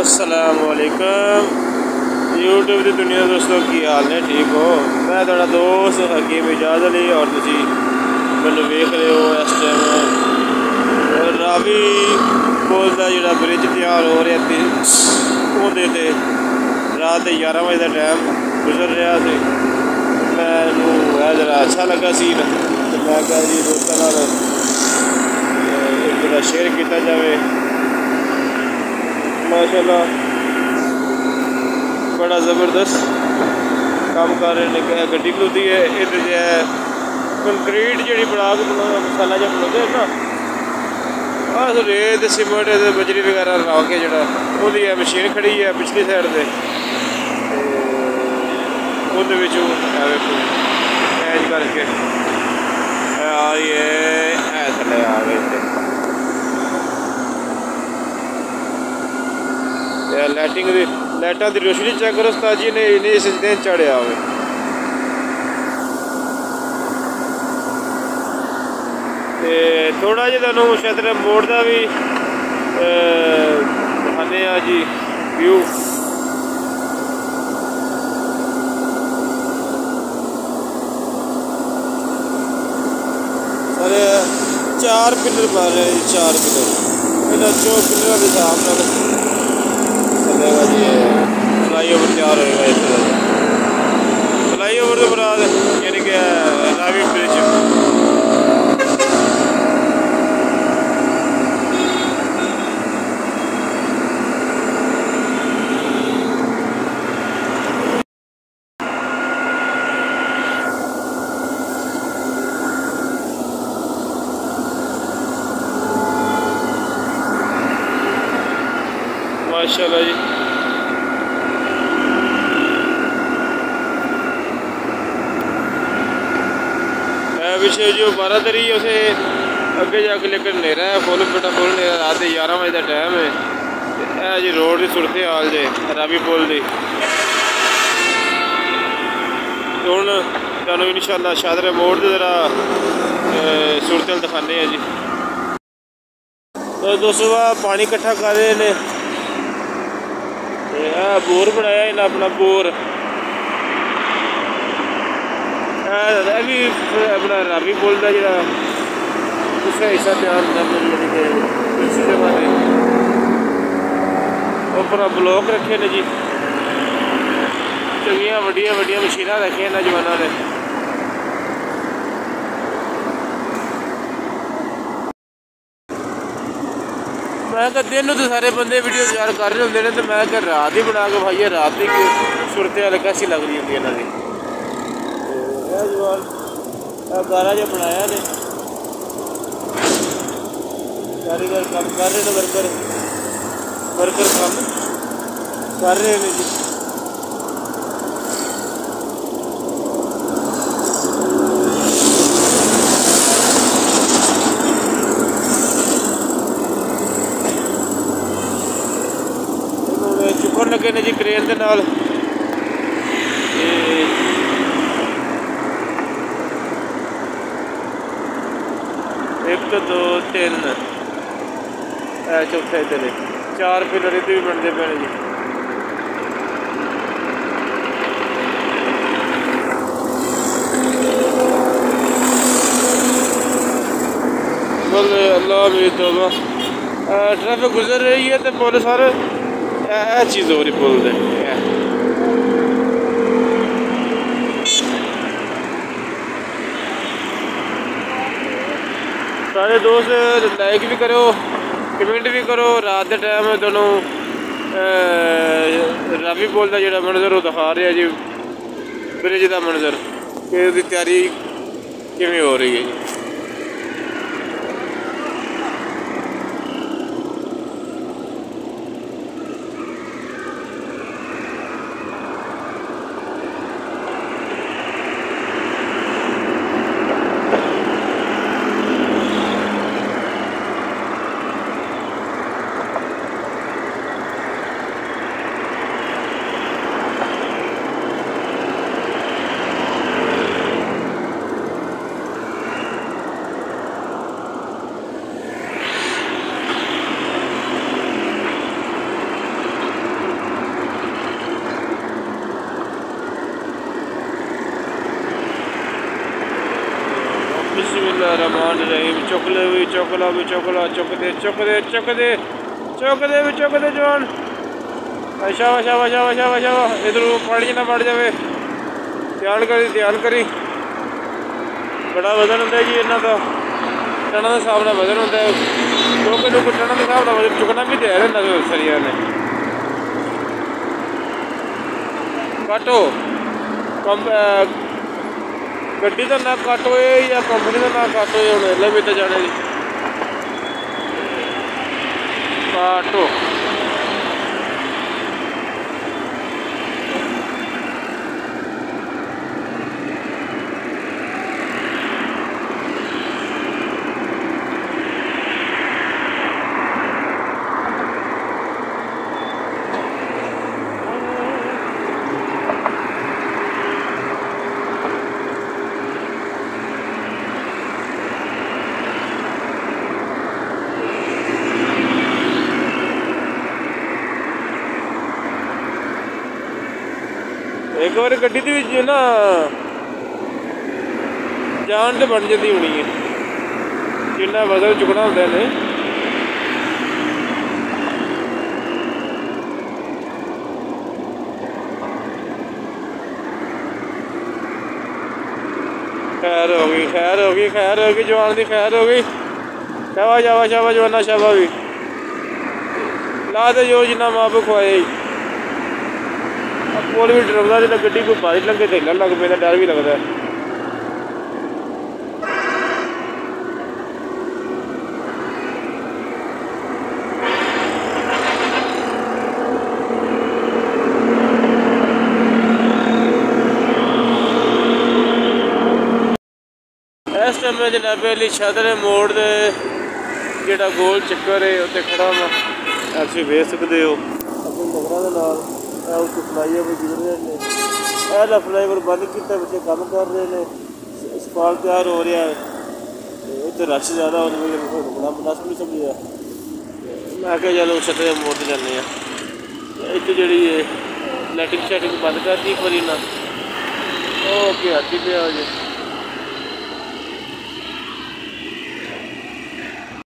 अस्सलामुअलैकुम यूट्यूब की दुनिया दोस्तों की हाल ने ठीक हो। मैं थोड़ा दोस्त हकीम इजाज़ अली और तुसी मैनू वेख रहे हो इस टाइम रावी पुल का जो ब्रिज तैयार हो रहा थे रात 11 बजे का टाइम गुजर रहा है। मैनू ज़रा अच्छा लगा सीन तो मैं क्या जी दोस्तों एक जरा शेयर किया जाए। माशाल्लाह बड़ा ज़बरदस्त काम कर रहे हैं। गड्डी खलोती है इधर जो है कंक्रीट जी बना के मसाला जो बनाते हैं ना रेत सीमेंट बजरी वगैरह ला के जो मशीन खड़ी है पिछली साइड से मैच करके आ रही है थले आ गए लाइटिंग लाइटा की रोशनी चेक करो उस्ताद जी ने इन्हें इस दिन चढ़िया हो। थोड़ा जिहा तुहानूं शायद मोड़ का भी दिखाने जी व्यू। सारे 4 पिलर बन रहे हैं, 4 पिलर इन 4 पिलर के हिसाब न चलेगा जी। फ्लाई ओवर तैयार होएगा इस फ्लाई ओवर के बाद यानी कि रावी ब्रिज। माशाल्लाह जी पिछले जो 12 तारीख उसे अगे जाके लेकर नेरा है फुल बेटा फुल नेरा रात 11 बजे का टाइम है जी। रोड की सूरत हाल जे रावी पुल की हूँ तुहानूं इंशाअल्लाह शादरे मोड़ से जरा सूरत हाल दिखाने हैं जी। तो दोस्तों पानी इकट्ठा कर रहे हैं बोर बनाया इन्हें अपना बोर भी अपना रावी पुल का जो दूसरा हिस्सा तैयार अपना ब्लॉक रखे ने जी। चंगिया वड्डिया वड्डिया मशीनां रखिया नौजवानों ने। मैं दिन तो सारे बंदे वीडियो तैयार कर रहे होंगे तो मैं रात ही बना के भाई रात की सूरत हाल कैसी लग रही होंगी इन्हों की। गारा जो बनाया ने कारीगर काम कर रहे हैं वर्कर काम कर रहे हैं जी। चुकन लगे ने जी क्रेन के नाल। 1 2 3 चौथा इधर 4 पिलर इधर भी बनते पे जी। बोल अल्लाह मेरी तौबा ट्रैफिक गुजर रही है तो पुल सारे चीज़ हो रही पुल दे। सारे दोस्त लाइक भी करो कमेंट भी करो। रात के टाइम दोनों रावी पुल का जो मंजर दिखा रहा जी ब्रिज का मंजर कि उसकी तैयारी किमें हो रही है जी। रहमान रहीम। चुक ले भी, चुक ला भी, चुक ला, चुक दे, चुक दे, चुक दे, चुक दे भी, चुक दे जवान। शाबाश शाबाश शाबाश शाबाश शाबाश। इधर पानी ना बढ़ जाए, ध्यान करी ध्यान करी। बड़ा वजन होंगे जी इन्हों का, टना के हिसाब नाल वजन होंगे। लोग टना के हिसाब नाल वजन चुकना भी तैयार होंगे सरिया ने। काटो कम गड्डी का ना काटो या कंपनी का ना काटो, हम एल्ले भी तो जाने जी काटो। एक बार गड्डी दी ना जान तो बन जाती होनी है, जिन्ना वजन चुकना होंगे ने। खैर हो गई, खैर हो गई, खैर हो गई जवान की, खैर हो गई। शाबाश शाबाश शाबाश जवाना, शाबाश भी ला दे जो जिन्ना मां प्यो खुआए। कोल भी डरदा जो गड्डी कोई बारिश लगे तो हिलन लग पैंदा, डर भी लगता है। इस टाइम मैं जनाबे अली शादर मोड़ दे जेड़ा गोल चक्कर है उत्ते खड़ा वा, तुसीं वेख सकते हो अपने नगरों के नाल। फ्लाईओवर गुजर रहे हैं, यह फ्लाईओवर बंद किया, बच्चे काम कर रहे हैं, सपाल तैयार हो रहा है। इतने रश ज़्यादा होने में बड़ा मुनासिब नहीं समझा। मैं क्या चलो छतरे मोड़ ते जाने, इतनी जी लाइटिंग शाइटिंग बंद कर दी एक बारी ना, ओके हटी पे आ जाए।